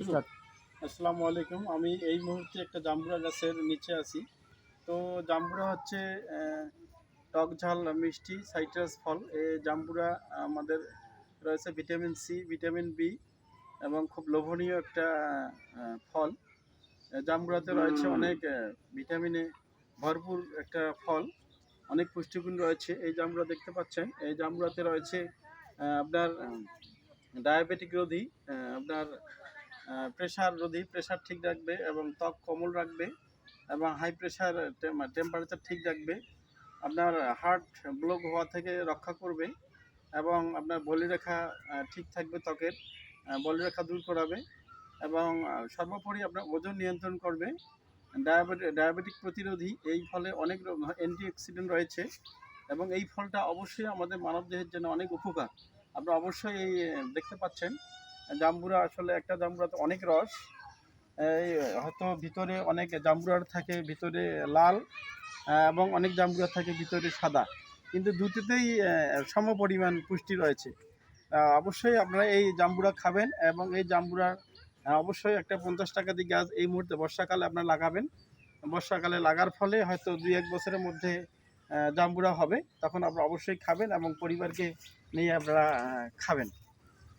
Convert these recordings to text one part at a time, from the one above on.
Start. আসসালামু আলাইকুম। আমি এই মুহূর্তে একটা জাম্বুরা গাছের নিচে আছি। তো জাম্বুরা হচ্ছে টক ঝাল মিষ্টি সাইট্রাস ফল। এই জাম্বুরা আমাদের রয়েছে ভিটামিন সি, ভিটামিন বি এবং খুব লোভনীয় একটা ফল। জাম্বুরাতে রয়েছে অনেক ভিটামিনে ভরপুর একটা ফল, অনেক পুষ্টিগুণ রয়েছে। এই জাম্বুরা দেখতে পাচ্ছেন, এই জাম্বুরাতে রয়েছে আপনার ডায়াবেটিক রোধী, আপনার প্রেশার রোধী, প্রেশার ঠিক রাখবে এবং ত্বক কোমল রাখবে এবং হাই প্রেশার টেম্পারেচার ঠিক রাখবে, আপনার হার্ট ব্লক হওয়া থেকে রক্ষা করবে এবং আপনার বলিরেখা ঠিক থাকবে, ত্বকের বলিরেখা দূর করাবে এবং সর্বোপরি আপনার ওজন নিয়ন্ত্রণ করবে। ডায়াবেটিক প্রতিরোধী এই ফলে অনেক অ্যান্টিঅক্সিডেন্ট রয়েছে এবং এই ফলটা অবশ্যই আমাদের মানবদেহের জন্য অনেক উপকার। আপনারা অবশ্যই এই দেখতে পাচ্ছেন জাম্বুরা, আসলে একটা জাম্বুরাতে অনেক রস। এই হয়তো ভিতরে অনেক জাম্বুরার থাকে ভিতরে লাল, এবং অনেক জাম্বুরা থাকে ভিতরে সাদা, কিন্তু দুটোতেই সম পরিমাণ পুষ্টি রয়েছে। অবশ্যই আপনারা এই জাম্বুরা খাবেন এবং এই জাম্বুরার অবশ্যই একটা 50 টাকা দিয়ে গাছ এই মুহূর্তে বর্ষাকালে আপনারা লাগাবেন। বর্ষাকালে লাগার ফলে হয়তো 2-1 বছরের মধ্যে জাম্বুরা হবে, তখন আপনারা অবশ্যই খাবেন এবং পরিবারকে নিয়ে আপনারা খাবেন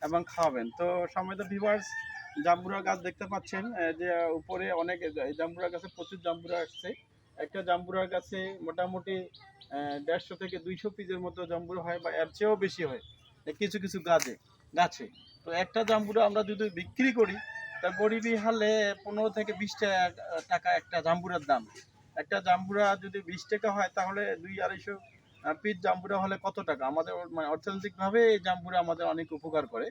এবং খাওয়াবেন। তো সম্মানিত ভিউয়ার্স, জাম্বুরা গাছ দেখতে পাচ্ছেন যে উপরে অনেক, এই জাম্বুরা গাছে প্রচুর জাম্বুরা আসছে। একটা জাম্বুরার গাছে মোটামুটি 150 থেকে 200 পিসের মতো জাম্বুরা হয় বা এর চেয়েও বেশি হয় কিছু কিছু গাছে। তো একটা জাম্বুরা আমরা যদি বিক্রি করি, তা গরিবই হালে 15 থেকে 20 টাকা একটা জাম্বুরার দাম। একটা জাম্বুরা যদি 20 টাকা হয় তাহলে 200-250 পিস জাম্বুরা হলে কত টাকা? আমাদের মানে অর্থনৈতিকভাবে এই জাম্বুরা আমাদের অনেক উপকার করে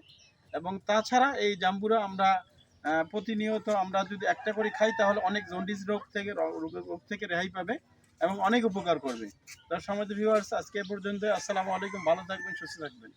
এবং তাছাড়া এই জাম্বুরা আমরা প্রতিনিয়ত আমরা যদি একটা করে খাই তাহলে অনেক জন্ডিস রোগ থেকে রেহাই পাবে এবং অনেক উপকার করবে। তার সমাজ ভিউয়ার্স, আজকে এ পর্যন্ত। আসসালামু আলাইকুম, ভালো থাকবেন, সুস্থ থাকবেন।